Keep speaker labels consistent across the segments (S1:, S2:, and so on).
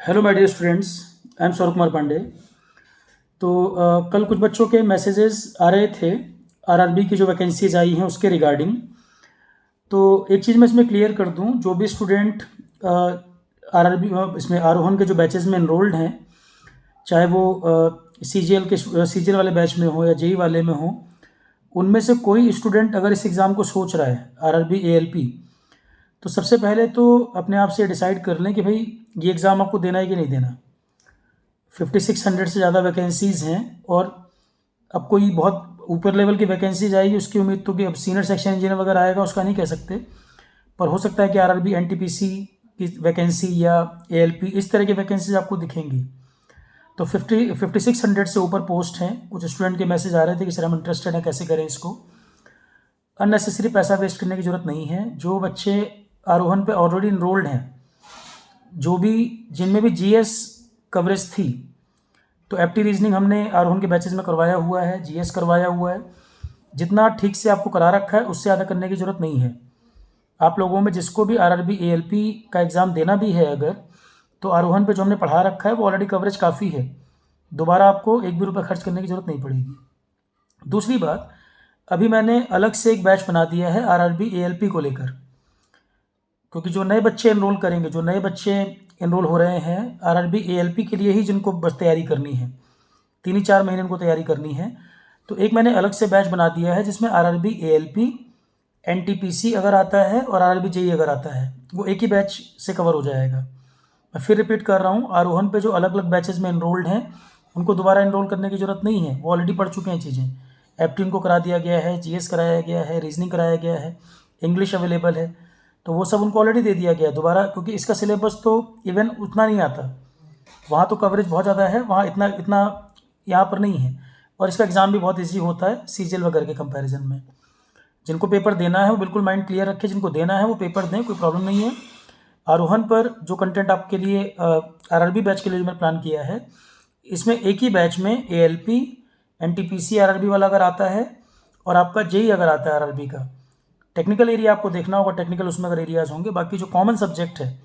S1: Hello my dear students, I am Saurabh Kumar Pandey. तो कल कुछ बच्चों के मैसेजेस आ रहे थे आरआरबी की जो वैकेंसीज आई हैं उसके रिगार्डिंग। तो एक चीज़ मैं इसमें क्लियर कर दूं, जो भी स्टूडेंट आरआरबी इसमें आरोहण के जो बैचेस में इनरोल्ड हैं, चाहे वो सीजीएल वाले बैच में हो या जेई वाले में हो, उनमें से कोई स्टूडेंट अगर इस एग्ज़ाम को सोच रहा है आरआरबी एएलपी, तो सबसे पहले तो अपने आप से डिसाइड कर लें कि भाई ये एग्ज़ाम आपको देना है कि नहीं देना। 5600 से ज़्यादा वैकेंसीज़ हैं और अब कोई बहुत ऊपर लेवल की वैकेंसीज आएगी उसकी उम्मीद तो कि अब सीनियर सेक्शन इंजीनियर वगैरह आएगा उसका नहीं कह सकते, पर हो सकता है कि आरआरबी एनटीपीसी की वैकेंसी या एएलपी इस तरह की वैकेंसीज आपको दिखेंगी। तो 5600 से ऊपर पोस्ट हैं। कुछ स्टूडेंट के मैसेज आ रहे थे कि सर हम इंटरेस्टेड हैं, कैसे करें इसको। अननेसेसरी पैसा वेस्ट करने की ज़रूरत नहीं है। जो बच्चे आरोहण पे ऑलरेडी इनरोल्ड हैं, जो भी जिनमें भी जीएस कवरेज थी, तो एप्टी रीजनिंग हमने आरोहण के बैचेस में करवाया हुआ है, जीएस करवाया हुआ है। जितना ठीक से आपको करा रखा है उससे ज़्यादा करने की ज़रूरत नहीं है। आप लोगों में जिसको भी आरआरबी एएलपी का एग्ज़ाम देना भी है अगर, तो आरोहण पे जो हमने पढ़ा रखा है वो ऑलरेडी कवरेज काफ़ी है। दोबारा आपको एक भी रुपये खर्च करने की ज़रूरत नहीं पड़ेगी। दूसरी बात, अभी मैंने अलग से एक बैच बना दिया है आरआरबी एएलपी को लेकर, क्योंकि जो नए बच्चे इनरोल करेंगे, जो नए बच्चे इनरोल हो रहे हैं आरआरबी एएलपी के लिए ही, जिनको बस तैयारी करनी है, 3 ही 4 महीने इनको तैयारी करनी है, तो एक मैंने अलग से बैच बना दिया है जिसमें आरआरबी एएलपी, एनटीपीसी अगर आता है और आरआरबी जेई अगर आता है, वो एक ही बैच से कवर हो जाएगा। मैं फिर रिपीट कर रहा हूँ, आरोहण पे जो अलग अलग बैचेस में इनरोल्ड हैं उनको दोबारा इनरोल करने की ज़रूरत नहीं है, वो ऑलरेडी पढ़ चुके हैं चीज़ें। एप्टी को करा दिया गया है, जीएस कराया गया है, रीजनिंग कराया गया है, इंग्लिश अवेलेबल है, तो वो सब उनको ऑलरेडी दे दिया गया है दोबारा, क्योंकि इसका सिलेबस तो इवन उतना नहीं आता। वहाँ तो कवरेज बहुत ज़्यादा है, वहाँ इतना इतना यहाँ पर नहीं है। और इसका एग्ज़ाम भी बहुत ईजी होता है सीजीएल वगैरह के कंपैरिजन में। जिनको पेपर देना है वो बिल्कुल माइंड क्लियर रखें, जिनको देना है वो पेपर दें, कोई प्रॉब्लम नहीं है। आरोहण पर जो कंटेंट आपके लिए आरआरबी बैच के लिए मैंने प्लान किया है, इसमें एक ही बैच में एएलपी, एनटीपीसी आरआरबी वाला अगर आता है और आपका जेई अगर आता है आरआरबी का, टेक्निकल एरिया आपको देखना होगा, टेक्निकल उसमें अगर एरियाज होंगे, बाकी जो कॉमन सब्जेक्ट है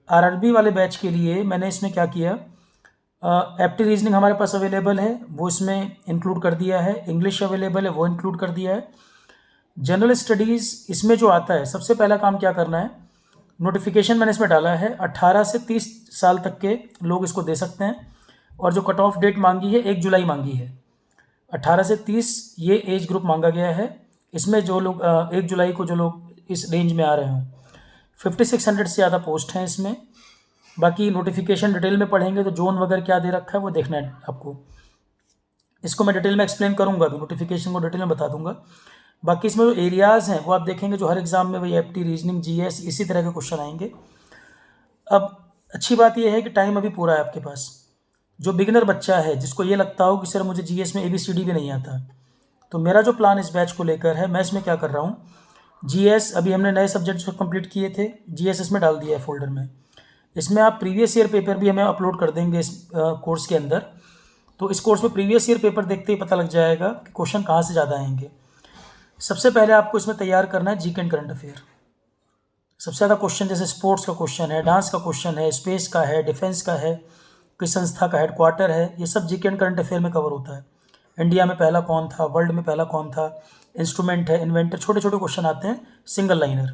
S1: आरआरबी वाले बैच के लिए मैंने इसमें क्या किया, एप्टी रीजनिंग हमारे पास अवेलेबल है, वो इसमें इंक्लूड कर दिया है। इंग्लिश अवेलेबल है, वो इंक्लूड कर दिया है। जनरल स्टडीज़ इसमें जो आता है, सबसे पहला काम क्या करना है, नोटिफिकेशन मैंने इसमें डाला है 18 से 30 साल तक के लोग इसको दे सकते हैं, और जो कट ऑफ डेट मांगी है 1 जुलाई मांगी है। 18 से 30 ये एज ग्रुप मांगा गया है। इसमें जो लोग 1 जुलाई को जो लोग इस रेंज में आ रहे हों, 5600 से ज़्यादा पोस्ट हैं इसमें। बाकी नोटिफिकेशन डिटेल में पढ़ेंगे तो जोन वगैरह क्या दे रखा है वो देखना है आपको। इसको मैं डिटेल में एक्सप्लेन करूँगा, अभी नोटिफिकेशन को डिटेल में बता दूंगा। बाकी इसमें जो एरियाज़ हैं वो आप देखेंगे, जो हर एग्ज़ाम में वही एप्टी, रीजनिंग, जीएस इसी तरह के क्वेश्चन आएंगे। अब अच्छी बात यह है कि टाइम अभी पूरा है आपके पास। जो बिगिनर बच्चा है जिसको ये लगता हो कि सर मुझे जीएस में एबीसीडी भी नहीं आता, तो मेरा जो प्लान इस बैच को लेकर है, मैं इसमें क्या कर रहा हूँ, जीएस अभी हमने नए सब्जेक्ट जो कंप्लीट किए थे, जीएस इसमें डाल दिया है फोल्डर में। इसमें आप प्रीवियस ईयर पेपर भी हमें अपलोड कर देंगे इस कोर्स के अंदर। तो इस कोर्स में प्रीवियस ईयर पेपर देखते ही पता लग जाएगा कि क्वेश्चन कहाँ से ज़्यादा आएंगे। सबसे पहले आपको इसमें तैयार करना है जीके एंड करंट अफेयर। सबसे ज़्यादा क्वेश्चन जैसे स्पोर्ट्स का क्वेश्चन है, डांस का क्वेश्चन है, स्पेस का है, डिफेंस का है, किस संस्था का हेडक्वार्टर है, ये सब जीके एंड करंट अफेयर में कवर होता है। इंडिया में पहला कौन था, वर्ल्ड में पहला कौन था, इंस्ट्रूमेंट है, इन्वेंटर, छोटे छोटे क्वेश्चन आते हैं, सिंगल लाइनर।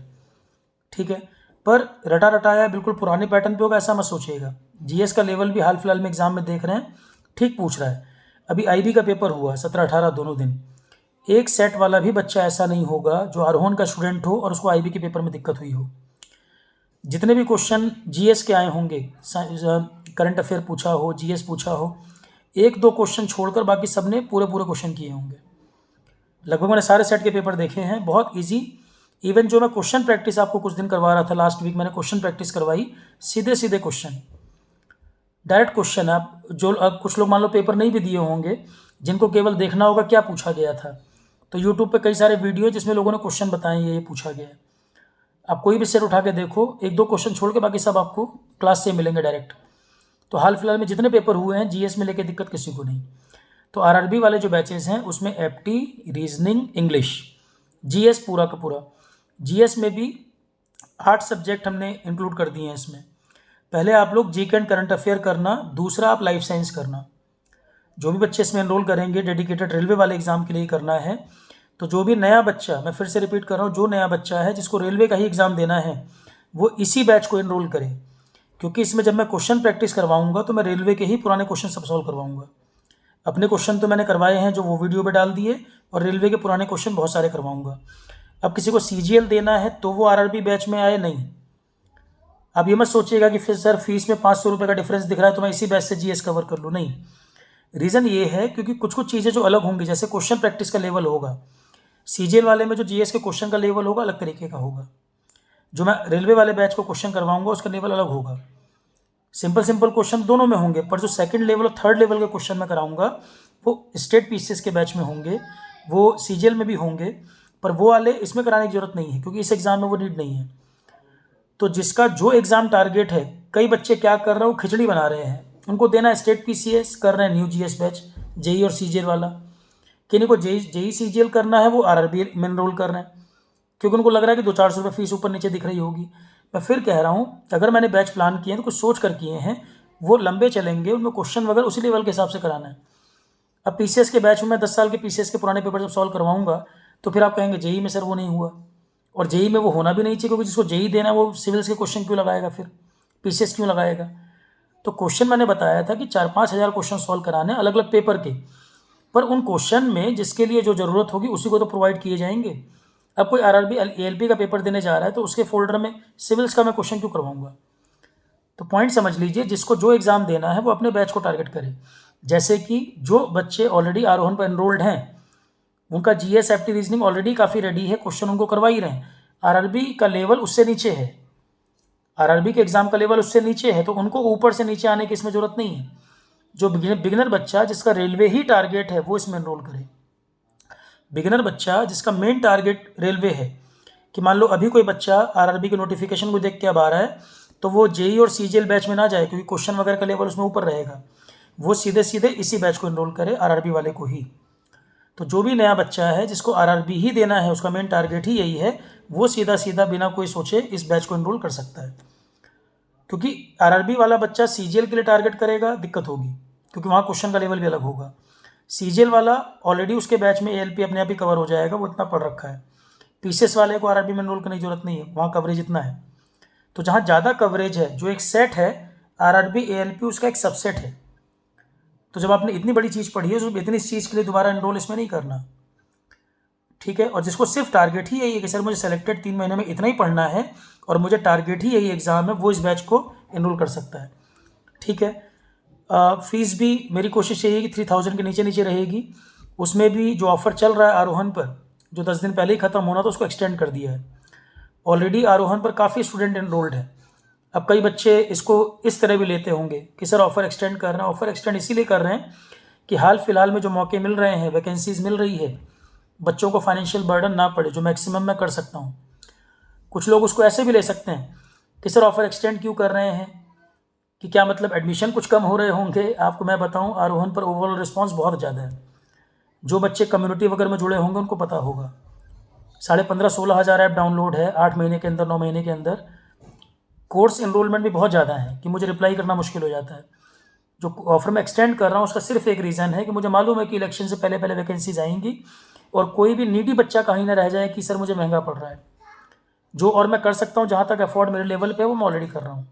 S1: ठीक है, पर रटा रटाया बिल्कुल पुराने पैटर्न पे होगा ऐसा मत सोचिएगा। जीएस का लेवल भी हाल फिलहाल में एग्जाम में देख रहे हैं, ठीक पूछ रहा है। अभी आईबी का पेपर हुआ 17-18 दोनों दिन। एक सेट वाला भी बच्चा ऐसा नहीं होगा जो आरोहण का स्टूडेंट हो और उसको आईबी के पेपर में दिक्कत हुई हो। जितने भी क्वेश्चन जीएस के आए होंगे, करंट अफेयर पूछा हो, जीएस पूछा हो, 1-2 क्वेश्चन छोड़कर बाकी सबने पूरे पूरे क्वेश्चन किए होंगे। लगभग मैंने सारे सेट के पेपर देखे हैं, बहुत इजी। इवन जो मैं क्वेश्चन प्रैक्टिस आपको कुछ दिन करवा रहा था, लास्ट वीक मैंने क्वेश्चन प्रैक्टिस करवाई, सीधे सीधे क्वेश्चन, डायरेक्ट क्वेश्चन। आप जो कुछ लोग मान लो पेपर नहीं भी दिए होंगे, जिनको केवल देखना होगा क्या पूछा गया था, तो यूट्यूब पे कई सारे वीडियो जिसमें लोगों ने क्वेश्चन बताए ये पूछा गया है। आप कोई भी सेट उठा के देखो, 1-2 क्वेश्चन छोड़ के बाकी सब आपको क्लास से मिलेंगे डायरेक्ट। तो हाल फिलहाल में जितने पेपर हुए हैं जीएस में लेके दिक्कत किसी को नहीं। तो आरआरबी वाले जो बैचेस हैं उसमें एप्टी, रीजनिंग, इंग्लिश, जीएस पूरा का पूरा। जीएस में भी 8 सब्जेक्ट हमने इंक्लूड कर दिए हैं इसमें। पहले आप लोग जी एंड करंट अफेयर करना, दूसरा आप लाइफ साइंस करना। जो भी बच्चे इसमें एनरोल करेंगे डेडिकेटेड रेलवे वाले एग्ज़ाम के लिए करना है। तो जो भी नया बच्चा, मैं फिर से रिपीट कर रहा हूँ, जो नया बच्चा है जिसको रेलवे का ही एग्ज़ाम देना है वो इसी बैच को एनरोल करे, क्योंकि इसमें जब मैं क्वेश्चन प्रैक्टिस करवाऊंगा तो मैं रेलवे के ही पुराने क्वेश्चन सब सॉल्व करवाऊंगा। अपने क्वेश्चन तो मैंने करवाए हैं जो वो वीडियो पे डाल दिए, और रेलवे के पुराने क्वेश्चन बहुत सारे करवाऊंगा। अब किसी को सीजीएल देना है तो वो आरआरबी बैच में आए नहीं। अब ये मत सोचिएगा कि फिर सर फीस में 500 रुपये का डिफरेंस दिख रहा है तो मैं इसी बैच से जीएस कवर कर लूँ, नहीं। रीज़न ये है क्योंकि कुछ कुछ चीज़ें जो अलग होंगी, जैसे क्वेश्चन प्रैक्टिस का लेवल होगा, सीजीएल वाले में जो जीएस के क्वेश्चन का लेवल होगा अलग तरीके का होगा, जो मैं रेलवे वाले बैच को क्वेश्चन करवाऊंगा उसका लेवल अलग होगा। सिंपल सिंपल क्वेश्चन दोनों में होंगे, पर जो सेकंड लेवल और थर्ड लेवल के क्वेश्चन मैं कराऊंगा वो स्टेट पीसीएस के बैच में होंगे, वो सीजीएल में भी होंगे, पर वो वाले इसमें कराने की जरूरत नहीं है क्योंकि इस एग्ज़ाम में वो नीड नहीं है। तो जिसका जो एग्ज़ाम टारगेट है, कई बच्चे क्या कर रहे हैं, वो खिचड़ी बना रहे हैं, उनको देना है स्टेट पीसीएस, कर रहे हैं न्यू जीएस बैच जेई और सीजीएल वाला। किन्हीं को जेई सीजीएल करना है वो आरआरबी में एनरोल कर रहे हैं, क्योंकि उनको लग रहा है कि 200-400 रुपये फीस ऊपर नीचे दिख रही होगी। मैं फिर कह रहा हूँ, अगर मैंने बैच प्लान किए हैं तो कुछ सोच कर किए हैं, वो लंबे चलेंगे, उनमें क्वेश्चन वगैरह उसी लेवल के हिसाब से कराना है। अब पीसीएस के बैच में मैं 10 साल के पीसीएस के पुराने पेपर जब सॉल्व करवाऊंगा तो फिर आप कहेंगे जेई में सर वो नहीं हुआ, और जेई में वो होना भी नहीं चाहिए, क्योंकि जिसको जेई देना है वो सिविल्स के क्वेश्चन क्यों लगाएगा, फिर पीसीएस क्यों लगाएगा। तो क्वेश्चन मैंने बताया था कि 4-5 हज़ार क्वेश्चन सॉल्व कराने अलग अलग पेपर के, पर उन क्वेश्चन में जिसके लिए जो ज़रूरत होगी उसी को तो प्रोवाइड किए जाएंगे। अब कोई आरआरबी एएलपी का पेपर देने जा रहा है तो उसके फोल्डर में सिविल्स का मैं क्वेश्चन क्यों करवाऊंगा। तो पॉइंट समझ लीजिए, जिसको जो एग्ज़ाम देना है वो अपने बैच को टारगेट करे। जैसे कि जो बच्चे ऑलरेडी आरोहण पर एनरोल्ड हैं, उनका जीएस एप्टी रीजनिंग ऑलरेडी काफ़ी रेडी है, क्वेश्चन उनको करवा ही रहे हैं। आरआरबी का लेवल उससे नीचे है, आरआरबी के एग्ज़ाम का लेवल उससे नीचे है, तो उनको ऊपर से नीचे आने की इसमें ज़रूरत नहीं है। जो बिगिनर बच्चा जिसका रेलवे ही टारगेट है वो इसमें एनरोल करे। बिगिनर बच्चा जिसका मेन टारगेट रेलवे है, कि मान लो अभी कोई बच्चा आरआरबी के नोटिफिकेशन को देख के अब आ रहा है, तो वो जेई और सीजीएल बैच में ना जाए क्योंकि क्वेश्चन वगैरह का लेवल उसमें ऊपर रहेगा, वो सीधे सीधे इसी बैच को एनरोल करे, आरआरबी वाले को ही। तो जो भी नया बच्चा है जिसको आरआरबी ही देना है, उसका मेन टारगेट ही यही है, वो सीधा सीधा बिना कोई सोचे इस बैच को एनरोल कर सकता है। क्योंकि आरआरबी वाला बच्चा सीजीएल के लिए टारगेट करेगा, दिक्कत होगी, क्योंकि वहाँ क्वेश्चन का लेवल भी अलग होगा। सीजीएल वाला ऑलरेडी उसके बैच में एएलपी अपने आप ही कवर हो जाएगा, वो इतना पढ़ रखा है। पीसीएस वाले को आरआरबी में एनरोल करने की जरूरत नहीं है, वहाँ कवरेज इतना है। तो जहाँ ज़्यादा कवरेज है, जो एक सेट है आरआरबी एएलपी, उसका एक सबसेट है। तो जब आपने इतनी बड़ी चीज़ पढ़ी है तो इतनी चीज़ के लिए दोबारा एनरोल इसमें नहीं करना, ठीक है। और जिसको सिर्फ टारगेट ही यही है कि सर मुझे सेलेक्टेड 3 महीने में इतना ही पढ़ना है और मुझे टारगेट ही यही एग्ज़ाम है, वो इस बैच को एनरोल कर सकता है, ठीक है। फीस भी मेरी कोशिश यही है कि 3000 के नीचे नीचे रहेगी। उसमें भी जो ऑफ़र चल रहा है आरोहण पर, जो 10 दिन पहले ही ख़त्म होना, तो उसको एक्सटेंड कर दिया है। ऑलरेडी आरोहण पर काफ़ी स्टूडेंट एनरोल्ड है। अब कई बच्चे इसको इस तरह भी लेते होंगे कि सर ऑफ़र एक्सटेंड कर रहे हैं। ऑफ़र एक्सटेंड इसीलिए कर रहे हैं कि हाल फिलहाल में जो मौके मिल रहे हैं, वैकेंसीज़ मिल रही है, बच्चों को फाइनेंशियल बर्डन ना पड़े, जो मैक्सिमम मैं कर सकता हूँ। कुछ लोग उसको ऐसे भी ले सकते हैं कि सर ऑफ़र एक्सटेंड क्यों कर रहे हैं, कि क्या मतलब एडमिशन कुछ कम हो रहे होंगे। आपको मैं बताऊं, आरोहण पर ओवरऑल रिस्पांस बहुत ज़्यादा है। जो बच्चे कम्युनिटी वगैरह में जुड़े होंगे उनको पता होगा, 15,500-16 हज़ार ऐप डाउनलोड है 8 महीने के अंदर, 9 महीने के अंदर। कोर्स एनरोलमेंट भी बहुत ज़्यादा है कि मुझे रिप्लाई करना मुश्किल हो जाता है। जो ऑफर मैं एक्सटेंड कर रहा हूँ उसका सिर्फ एक रीज़न है कि मुझे मालूम है कि इलेक्शन से पहले पहले वैकेंसीज आएंगी और कोई भी नीडी बच्चा कहीं ना रह जाए कि सर मुझे महंगा पड़ रहा है। जो और मैं कर सकता हूँ, जहाँ तक अफोर्ड मेरे लेवल पे, वो मैं ऑलरेडी कर रहा हूँ।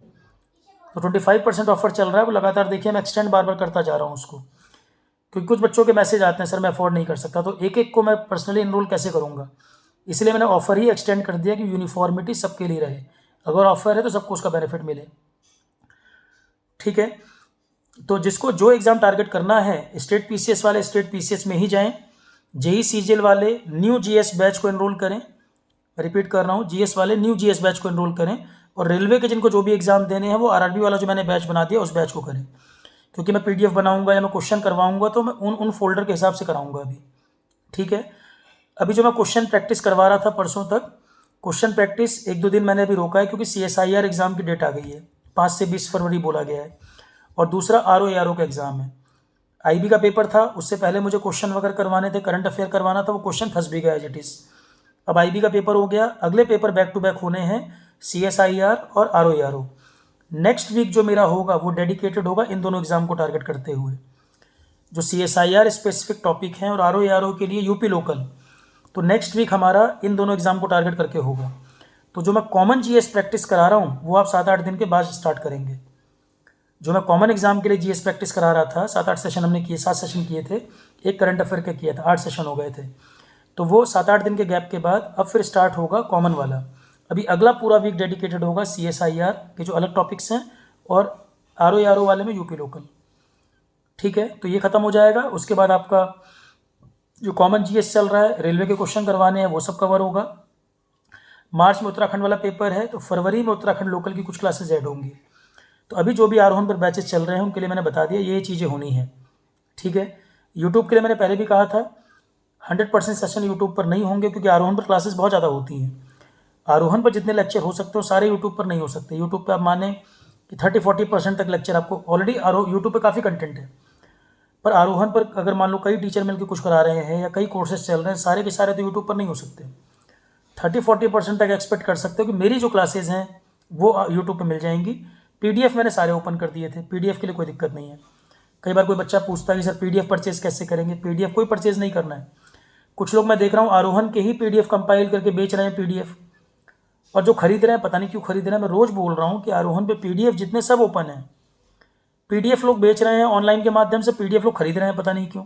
S1: तो 25% ऑफर चल रहा है, वो लगातार देखिए मैं एक्सटेंड बार बार करता जा रहा हूँ उसको, क्योंकि कुछ बच्चों के मैसेज आते हैं सर मैं अफोर्ड नहीं कर सकता, तो एक एक को मैं पर्सनली इनरोल कैसे करूँगा। इसलिए मैंने ऑफर ही एक्सटेंड कर दिया कि यूनिफॉर्मिटी सबके लिए रहे, अगर ऑफर है तो सबको उसका बेनिफिट मिले, ठीक है। तो जिसको जो एग्ज़ाम टारगेट करना है, स्टेट पीसीएस वाले स्टेट पीसीएस में ही जाएं, जेई सीजीएल वाले न्यू जीएस बैच को एनरोल करें। रिपीट कर रहा हूँ, जीएस वाले न्यू जीएस बैच को एनरोल करें, और रेलवे के जिनको जो भी एग्ज़ाम देने हैं वो आरआरबी वाला जो मैंने बैच बना दिया उस बैच को करें, क्योंकि मैं पीडीएफ बनाऊंगा या मैं क्वेश्चन करवाऊंगा तो मैं उन फोल्डर के हिसाब से कराऊंगा अभी, ठीक है। अभी जो मैं क्वेश्चन प्रैक्टिस करवा रहा था परसों तक, क्वेश्चन प्रैक्टिस 1-2 दिन मैंने अभी रोका है क्योंकि CSIR एग्ज़ाम की डेट आ गई है, 5 से 20 फरवरी बोला गया है, और दूसरा RO का एग्ज़ाम है। IB का पेपर था, उससे पहले मुझे क्वेश्चन वगैरह करवाने थे, करंट अफेयर करवाना था, वो क्वेश्चन फंस भी गया एज इट इज़। अब IB का पेपर हो गया, अगले पेपर बैक टू बैक होने हैं CSIR और RO। नेक्स्ट वीक जो मेरा होगा वो डेडिकेटेड होगा इन दोनों एग्ज़ाम को टारगेट करते हुए। जो CSIR स्पेसिफिक टॉपिक हैं और RO के लिए यूपी लोकल, तो नेक्स्ट वीक हमारा इन दोनों एग्ज़ाम को टारगेट करके होगा। तो जो मैं कॉमन GS प्रैक्टिस करा रहा हूँ वो आप 7-8 दिन के बाद स्टार्ट करेंगे। जो मैं कॉमन एग्जाम के लिए GS प्रैक्टिस करा रहा था, 7-8 सेशन हमने किए, 7 सेशन किए थे, एक करंट अफेयर का किया था, 8 सेशन हो गए थे। तो वो 7-8 दिन के गैप के बाद अब फिर स्टार्ट होगा कॉमन वाला। अभी अगला पूरा वीक डेडिकेटेड होगा CSIR के जो अलग टॉपिक्स हैं और RO वाले में यूपी लोकल। ठीक है, तो ये खत्म हो जाएगा। उसके बाद आपका जो कॉमन GS चल रहा है, रेलवे के क्वेश्चन करवाने हैं, वो सब कवर होगा। मार्च में उत्तराखंड वाला पेपर है, तो फरवरी में उत्तराखंड लोकल की कुछ क्लासेज ऐड होंगी। तो अभी जो भी आरोहण पर बैचेस चल रहे हैं उनके लिए मैंने बता दिया ये चीज़ें होनी हैं। ठीक है, यूट्यूब के लिए मैंने पहले भी कहा था 100% सेशन यूट्यूब पर नहीं होंगे, क्योंकि आरोहण पर क्लासेस बहुत ज़्यादा होती हैं। आरोहण पर जितने लेक्चर हो सकते हो सारे यूट्यूब पर नहीं हो सकते। यूट्यूब पर आप माने कि 30-40% तक लेक्चर आपको ऑलरेडी यूट्यूब पर काफ़ी कंटेंट है, पर आरोहण पर अगर मान लो कई टीचर मिलकर कुछ करा रहे हैं या कई कोर्सेज चल रहे हैं, सारे के सारे तो यूट्यूब पर नहीं हो सकते। 30-40% तक एक्सपेक्ट कर सकते हो कि मेरी जो क्लासेज हैं वो यूट्यूब पर मिल जाएंगी। PDF मैंने सारे ओपन कर दिए थे, PDF के लिए कोई दिक्कत नहीं है। कई बार कोई बच्चा पूछता है कि सर PDF परचेज कैसे करेंगे। PDF कोई परचेज नहीं करना है। कुछ लोग मैं देख रहा हूँ आरोहण के ही PDF कंपाइल करके बेच रहे हैं PDF, और जो खरीद रहे हैं पता नहीं क्यों खरीद रहे हैं। मैं रोज़ बोल रहा हूँ कि आरोहण पे PDF जितने सब ओपन हैं, PDF लोग बेच रहे हैं ऑनलाइन के माध्यम से, PDF लोग खरीद रहे हैं पता नहीं क्यों।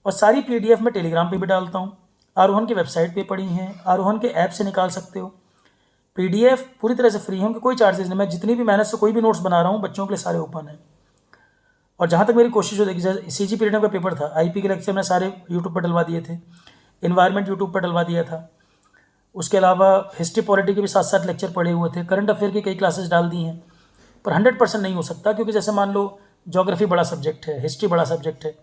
S1: और सारी PDF मैं टेलीग्राम पे भी डालता हूँ, आरोहण की वेबसाइट पे पड़ी हैं, आरोहण के ऐप से निकाल सकते हो। PDF पूरी तरह से फ्री है, उनके कोई चार्जेस नहीं। मैं जितनी भी मेहनत से कोई भी नोट्स बना रहा हूँ बच्चों के लिए सारे ओपन है। और जहाँ तक मेरी कोशिश हो देखी, CG पीरियड का पेपर था, IP के लेक्चर मैंने सारे यूट्यूब पर डलवा दिए थे, इन्वायरमेंट यूट्यूब पर डलवा दिया था। उसके अलावा हिस्ट्री पॉलिटी के भी 7-7 लेक्चर पड़े हुए थे, करंट अफेयर की कई क्लासेस डाल दी हैं। पर 100% नहीं हो सकता, क्योंकि जैसे मान लो ज्योग्राफी बड़ा सब्जेक्ट है, हिस्ट्री बड़ा सब्जेक्ट है,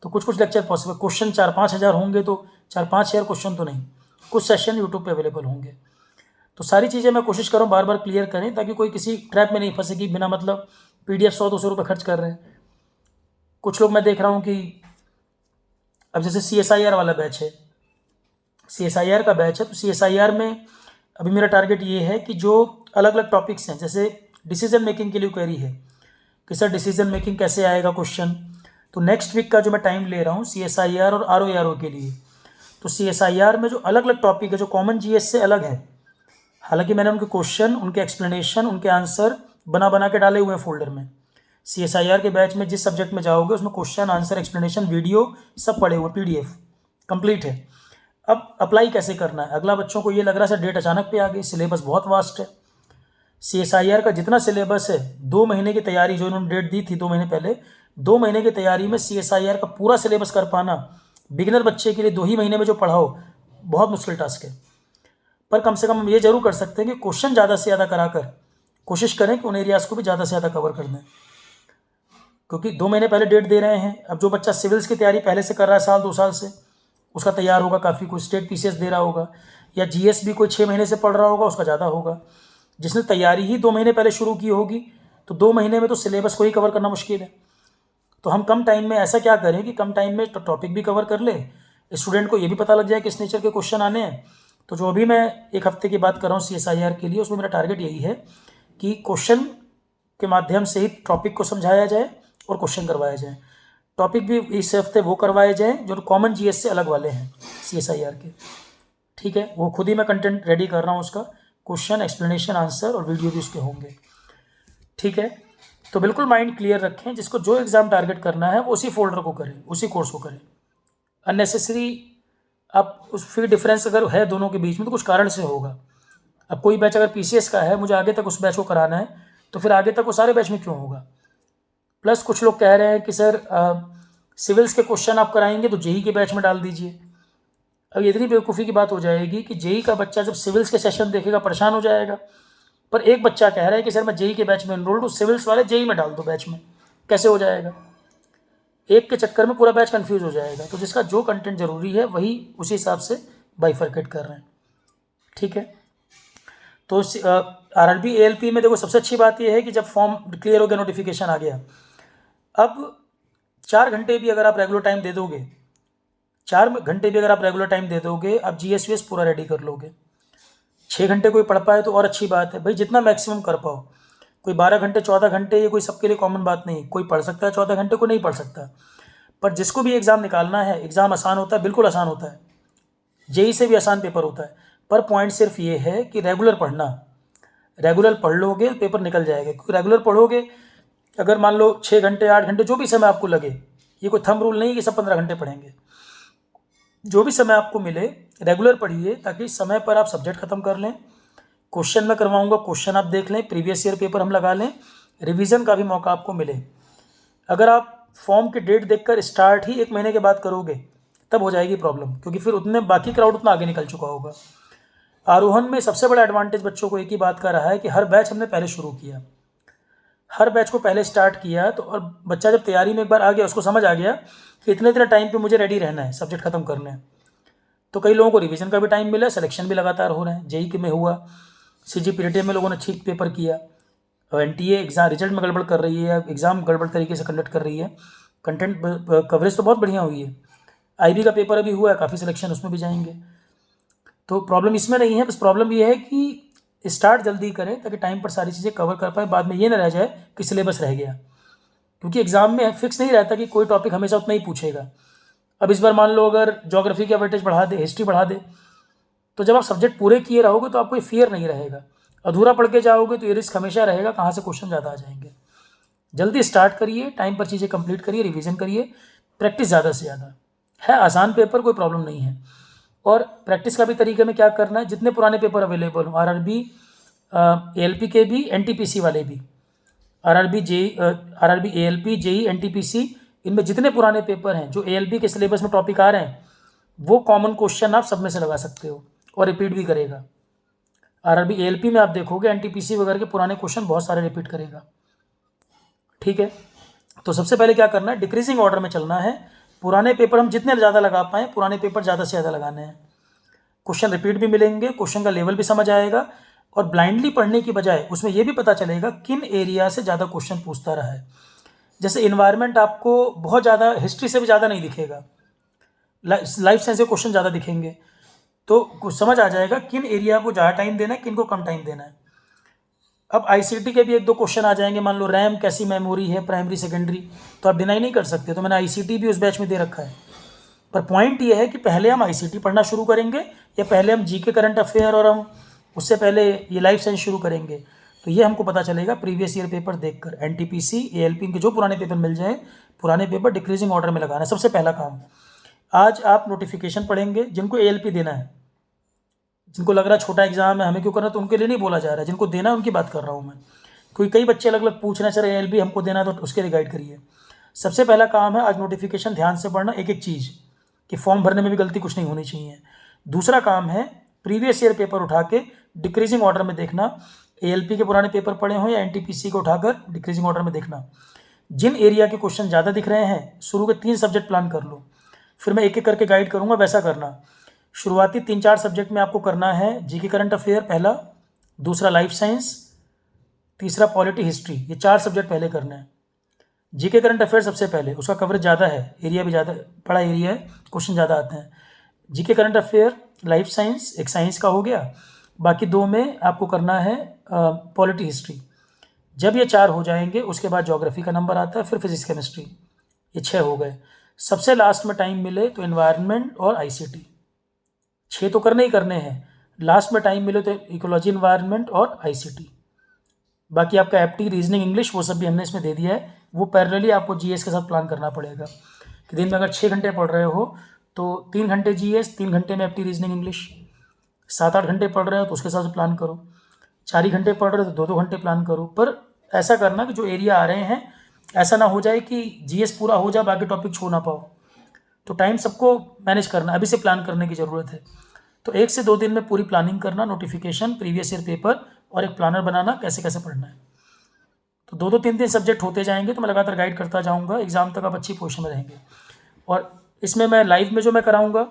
S1: तो कुछ कुछ लेक्चर पॉसिबल। क्वेश्चन 4-5 हज़ार होंगे तो 4-5 हज़ार क्वेश्चन तो नहीं, कुछ सेशन यूट्यूब पे अवेलेबल होंगे। तो सारी चीज़ें मैं कोशिश करूँ बार बार क्लियर करें, ताकि कोई किसी ट्रैप में नहीं फंसे कि बिना मतलब PDF 100-200 रुपये खर्च कर रहे हैं। कुछ लोग मैं देख रहा हूँ कि अब जैसे CSIR वाला बैच है, CSIR का बैच है, तो CSIR में अभी मेरा टारगेट ये है कि जो अलग अलग टॉपिक्स हैं, जैसे डिसीजन मेकिंग के लिए क्वेरी है कि सर डिसीजन मेकिंग कैसे आएगा क्वेश्चन, तो नेक्स्ट वीक का जो मैं टाइम ले रहा हूँ CSIR और RO के लिए। तो CSIR में जो अलग अलग टॉपिक है जो कॉमन GS से अलग है, हालांकि मैंने उनके क्वेश्चन, उनके एक्सप्लेनेशन, उनके आंसर बना बना के डाले हुए हैं फोल्डर में। CSIR के बैच में जिस सब्जेक्ट में जाओगे उसमें क्वेश्चन, आंसर, एक्सप्लेनेशन, वीडियो सब पड़े हुए, PDF कंप्लीट है। अब अप्लाई कैसे करना है, अगला बच्चों को ये लग रहा है सर डेट अचानक पे आ गई, सिलेबस बहुत वास्ट है। CSIR का जितना सिलेबस है, 2 महीने की तैयारी जो इन्होंने डेट दी थी 2 महीने पहले, 2 महीने की तैयारी में CSIR का पूरा सिलेबस कर पाना बिगिनर बच्चे के लिए 2 ही महीने में जो पढ़ाओ बहुत मुश्किल टास्क है। पर कम से कम हम ये जरूर कर सकते हैं कि क्वेश्चन ज़्यादा से ज़्यादा कराकर कोशिश करें कि उन एरियाज़ को भी ज़्यादा से ज़्यादा कवर कर दें, क्योंकि 2 महीने पहले डेट दे रहे हैं। अब जो बच्चा सिविल्स की तैयारी पहले से कर रहा है 1-2 साल से, उसका तैयार होगा काफ़ी, कोई स्टेट PCS दे रहा होगा, या GS भी कोई 6 महीने से पढ़ रहा होगा, उसका ज़्यादा होगा। जिसने तैयारी ही 2 महीने पहले शुरू की होगी, तो 2 महीने में तो सिलेबस को ही कवर करना मुश्किल है। तो हम कम टाइम में ऐसा क्या करें कि कम टाइम में टॉपिक भी कवर कर ले, स्टूडेंट को ये भी पता लग जाए किस नेचर के क्वेश्चन आने हैं। तो जो अभी मैं 1 हफ्ते की बात कर रहा हूँ CSIR के लिए, उसमें मेरा टारगेट यही है कि क्वेश्चन के माध्यम से ही टॉपिक को समझाया जाए और क्वेश्चन करवाया जाए। टॉपिक भी इस हफ्ते वो करवाए जाए जो कॉमन GS से अलग वाले हैं CSIR के। ठीक है, वो खुद ही मैं कंटेंट रेडी कर रहा हूँ, उसका क्वेश्चन, एक्सप्लेनेशन, आंसर और वीडियो भी उसके होंगे। ठीक है, तो बिल्कुल माइंड क्लियर रखें, जिसको जो एग्ज़ाम टारगेट करना है वो उसी फोल्डर को करें, उसी कोर्स को करें। अननेसेसरी आप उस फिर डिफरेंस अगर है दोनों के बीच में तो कुछ कारण से होगा। अब कोई बैच अगर PCS का है, मुझे आगे तक उस बैच को कराना है, तो फिर आगे तक वो सारे बैच में क्यों होगा। प्लस कुछ लोग कह रहे हैं कि सर सिविल्स के क्वेश्चन आप कराएंगे तो JEE के बैच में डाल दीजिए। अब इतनी बेवकूफ़ी की बात हो जाएगी कि JEE का बच्चा जब सिविल्स के सेशन देखेगा परेशान हो जाएगा। पर एक बच्चा कह रहा है कि सर मैं JEE के बैच में एनरोल्ड हूँ, सिविल्स वाले JEE में डाल दो बैच में, कैसे हो जाएगा। एक के चक्कर में पूरा बैच कंफ्यूज हो जाएगा। तो जिसका जो कंटेंट जरूरी है वही उसी हिसाब से बाइफरकेट कर रहे हैं। ठीक है, तो RRB ALP में देखो सबसे अच्छी बात यह है कि जब फॉर्म क्लियर हो गया, नोटिफिकेशन आ गया, अब 4 घंटे भी अगर आप रेगुलर टाइम दे दोगे, 4 घंटे भी अगर आप रेगुलर टाइम दे दोगे, आप GS VS पूरा रेडी कर लोगे। 6 घंटे कोई पढ़ पाए तो और अच्छी बात है भाई, जितना मैक्सिमम कर पाओ। कोई 12 घंटे 14 घंटे ये कोई सबके लिए कॉमन बात नहीं, कोई पढ़ सकता है 14 घंटे, को नहीं पढ़ सकता। पर जिसको भी एग्ज़ाम निकालना है, एग्ज़ाम आसान होता है, बिल्कुल आसान होता है, जेई से भी आसान पेपर होता है। पर पॉइंट सिर्फ ये है कि रेगुलर पढ़ना, रेगुलर पढ़ लोगे पेपर निकल जाएगा। क्योंकि रेगुलर पढ़ोगे, अगर मान लो 6 घंटे 8 घंटे जो भी समय आपको लगे, ये कोई थंब रूल नहीं कि सब 15 घंटे पढ़ेंगे, जो भी समय आपको मिले रेगुलर पढ़िए, ताकि समय पर आप सब्जेक्ट ख़त्म कर लें। क्वेश्चन मैं करवाऊंगा, क्वेश्चन आप देख लें, प्रीवियस ईयर पेपर हम लगा लें, रिवीजन का भी मौका आपको मिले। अगर आप फॉर्म की डेट देखकर स्टार्ट ही 1 महीने के बाद करोगे तब हो जाएगी प्रॉब्लम, क्योंकि फिर उतने बाकी क्राउड उतना आगे निकल चुका होगा। आरोहण में सबसे बड़ा एडवांटेज बच्चों को एक ही बात का रहा है कि हर बैच हमने पहले शुरू किया, हर बैच को पहले स्टार्ट किया। तो और बच्चा जब तैयारी में एक बार आ गया, उसको समझ आ गया कि इतने इतने टाइम पे मुझे रेडी रहना है, सब्जेक्ट खत्म करने हैं। तो कई लोगों को रिवीजन का भी टाइम मिला, सिलेक्शन भी लगातार हो रहे हैं। जेई के में हुआ, CGPTM में लोगों ने ठीक पेपर किया, और NTA एग्जाम रिजल्ट में गड़बड़ कर रही है, एग्ज़ाम गड़बड़ तरीके से कंडक्ट कर रही है। कंटेंट कवरेज तो बहुत बढ़िया हुई है। IB का पेपर अभी हुआ है, काफ़ी सिलेक्शन उसमें भी जाएंगे। तो प्रॉब्लम इसमें नहीं है, बस प्रॉब्लम ये है कि स्टार्ट जल्दी करें ताकि टाइम पर सारी चीज़ें कवर कर पाए, बाद में ये ना रह जाए कि सिलेबस रह गया। क्योंकि एग्ज़ाम में फिक्स नहीं रहता कि कोई टॉपिक हमेशा उतना ही पूछेगा। अब इस बार मान लो अगर ज्योग्राफी का वेटेज बढ़ा दे, हिस्ट्री बढ़ा दे, तो जब आप सब्जेक्ट पूरे किए रहोगे तो आपको ये फियर नहीं रहेगा। अधूरा पढ़ के जाओगे तो ये रिस्क हमेशा रहेगा, कहाँ से क्वेश्चन ज़्यादा आ जाएंगे। जल्दी स्टार्ट करिए, टाइम पर चीज़ें कंप्लीट करिए, रिवीजन करिए, प्रैक्टिस ज़्यादा से ज़्यादा। है आसान पेपर, कोई प्रॉब्लम नहीं है। और प्रैक्टिस का भी तरीके में क्या करना है, जितने पुराने पेपर अवेलेबल हो, RRB ALP के भी, NTPC वाले भी, RRB ALP JEE NTPC, इनमें जितने पुराने पेपर हैं जो ALP के सिलेबस में टॉपिक आ रहे हैं, वो कॉमन क्वेश्चन आप सब में से लगा सकते हो और रिपीट भी करेगा। RRB ALP में आप देखोगे NTPC वगैरह के पुराने क्वेश्चन बहुत सारे रिपीट करेगा। ठीक है, तो सबसे पहले क्या करना है, डिक्रीजिंग ऑर्डर में चलना है। पुराने पेपर हम जितने ज़्यादा लगा पाएँ, पुराने पेपर ज़्यादा से ज़्यादा लगाने हैं। क्वेश्चन रिपीट भी मिलेंगे, क्वेश्चन का लेवल भी समझ आएगा, और ब्लाइंडली पढ़ने की बजाय उसमें यह भी पता चलेगा किन एरिया से ज़्यादा क्वेश्चन पूछता रहा है। जैसे इन्वायरमेंट आपको बहुत ज़्यादा, हिस्ट्री से भी ज़्यादा नहीं दिखेगा, लाइफ साइंस के क्वेश्चन ज़्यादा दिखेंगे, तो कुछ समझ आ जाएगा किन एरिया को ज़्यादा टाइम देना है, किन को कम टाइम देना है। अब ICT के भी 1-2 क्वेश्चन आ जाएंगे, मान लो रैम कैसी मेमोरी है प्राइमरी सेकेंडरी, तो आप डिनाई नहीं कर सकते, तो मैंने ICT भी उस बैच में दे रखा है। पर पॉइंट ये है कि पहले हम ICT पढ़ना शुरू करेंगे या पहले हम GK करंट अफेयर और हम उससे पहले ये लाइफ साइंस शुरू करेंगे, तो ये हमको पता चलेगा प्रीवियस ईयर पेपर देखकर। NTPC ALP के जो पुराने पेपर मिल जाए, पुराने पेपर डिक्रीजिंग ऑर्डर में लगाना है, सबसे पहला काम। आज आप नोटिफिकेशन पढ़ेंगे, जिनको ALP देना है, जिनको लग रहा है छोटा एग्जाम है हमें क्यों करना, तो उनके लिए नहीं बोला जा रहा है, जिनको देना है उनकी बात कर रहा हूँ मैं। क्योंकि कई बच्चे अलग अलग पूछ रहे हैं, सर ALP हमको देना है, तो उसके लिए गाइड करिए। सबसे पहला काम है आज नोटिफिकेशन ध्यान से पढ़ना, एक एक चीज़, कि फॉर्म भरने में भी गलती कुछ नहीं होनी चाहिए। दूसरा काम है प्रीवियस ईयर पेपर उठा के डिक्रीजिंग ऑर्डर में देखना, ALP के पुराने पेपर पढ़े हों या NTPC को उठाकर डिक्रीजिंग ऑर्डर में देखना। जिन एरिया के क्वेश्चन ज़्यादा दिख रहे हैं, शुरू के 3 सब्जेक्ट प्लान कर लो, फिर मैं एक एक करके गाइड करूँगा, वैसा करना। शुरुआती 3-4 सब्जेक्ट में आपको करना है GK करंट अफेयर पहला, दूसरा लाइफ साइंस, तीसरा पॉलिटी हिस्ट्री, ये 4 सब्जेक्ट पहले करना है। GK करंट अफेयर सबसे पहले, उसका कवरेज ज़्यादा है, एरिया भी ज़्यादा बड़ा एरिया है, क्वेश्चन ज़्यादा आते हैं। GK current affair, life science, एक साइंस का हो गया, बाकी 2 में आपको करना है पॉलिटी हिस्ट्री। जब ये 4 हो जाएंगे उसके बाद ज्योग्राफी का नंबर आता है, फिर फिजिक्स केमिस्ट्री, ये 6 हो गए। सबसे लास्ट में टाइम मिले तो इन्वायरमेंट और ICT, 6 तो करने ही करने हैं, लास्ट में टाइम मिले तो इकोलॉजी, इन्वायरमेंट और ICT। बाकी आपका FT, रीजनिंग, इंग्लिश, वो सब भी हमने इसमें दे दिया है। वो पैरेलली आपको GS के साथ प्लान करना पड़ेगा कि दिन में अगर 6 घंटे पढ़ रहे हो तो 3 घंटे GS, 3 घंटे में FT, रीजनिंग, इंग्लिश। 7-8 घंटे पढ़ रहे हो तो उसके हिसाब से प्लान करो। 4 ही घंटे पढ़ रहे हो तो 2-2 घंटे प्लान करो। पर ऐसा करना कि जो एरिया आ रहे हैं, ऐसा ना हो जाए कि GS पूरा हो जाए बाकी टॉपिक छू ना पाओ। तो टाइम सबको मैनेज करना, अभी से प्लान करने की ज़रूरत है। तो 1 से 2 दिन में पूरी प्लानिंग करना, नोटिफिकेशन, प्रीवियस ईयर पेपर और एक प्लानर बनाना कैसे कैसे पढ़ना है। तो 2-2, 3-3 सब्जेक्ट होते जाएंगे, तो मैं लगातार गाइड करता जाऊंगा, एग्जाम तक आप अच्छी पोजीशन में रहेंगे। और इसमें मैं लाइव में जो मैं कराऊंगा,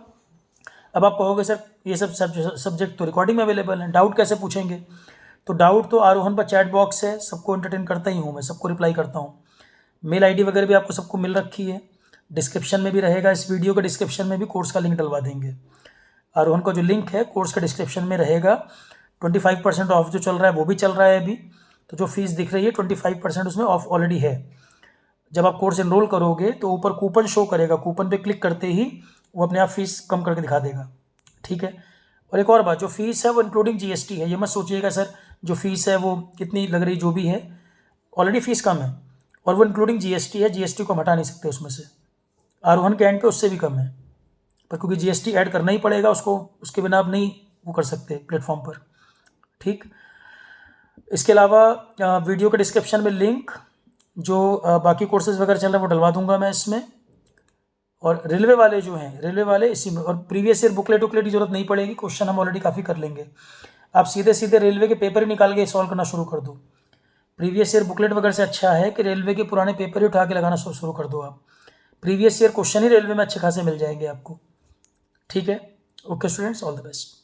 S1: अब आप कहोगे सर ये सब सब्जेक्ट तो रिकॉर्डिंग में अवेलेबल है, डाउट कैसे पूछेंगे? तो डाउट तो आरोहण पर चैट बॉक्स है, सबको एंटरटेन करता ही हूँ मैं, सबको रिप्लाई करता हूँ। मेल ID वगैरह भी आपको सबको मिल रखी है, डिस्क्रिप्शन में भी रहेगा, इस वीडियो के डिस्क्रिप्शन में भी कोर्स का लिंक डलवा देंगे। आरोहण का जो लिंक है कोर्स का डिस्क्रिप्शन में रहेगा। 25% ऑफ जो चल रहा है वो भी चल रहा है अभी, तो जो फीस दिख रही है 25% उसमें ऑफ ऑलरेडी है। जब आप कोर्स एनरोल करोगे तो ऊपर कूपन शो करेगा, कूपन पे क्लिक करते ही वो अपने आप फीस कम करके दिखा देगा। ठीक है। और एक और बात, जो फीस है वो इंक्लूडिंग जीएसटी है। ये मत सोचिएगा सर जो फीस है वो कितनी लग रही, जो भी है ऑलरेडी फीस कम है और वो इंक्लूडिंग जीएसटी है। जीएसटी को हम हटा नहीं सकते उसमें से। R1 के एंड पे उससे भी कम है, पर क्योंकि जीएसटी ऐड करना ही पड़ेगा उसको, उसके बिना आप नहीं वो कर सकते प्लेटफॉर्म पर। ठीक। इसके अलावा वीडियो के डिस्क्रिप्शन में लिंक जो बाकी कोर्सेज वगैरह चल रहे हैं वो डलवा दूंगा मैं इसमें। और रेलवे वाले जो हैं, रेलवे वाले इसी में, और प्रीवियस ईयर बुकलेट वुकलेट की जरूरत नहीं पड़ेगी, क्वेश्चन हम ऑलरेडी काफ़ी कर लेंगे। आप सीधे सीधे रेलवे के पेपर ही निकाल के सॉल्व करना शुरू कर दो। प्रीवियस ईयर बुकलेट वगैरह से अच्छा है कि रेलवे के पुराने पेपर ही उठा के लगाना शुरू कर दो आप। प्रीवियस ईयर क्वेश्चन ही रेलवे में अच्छे खासे मिल जाएंगे आपको। ठीक है। Okay students, all the best.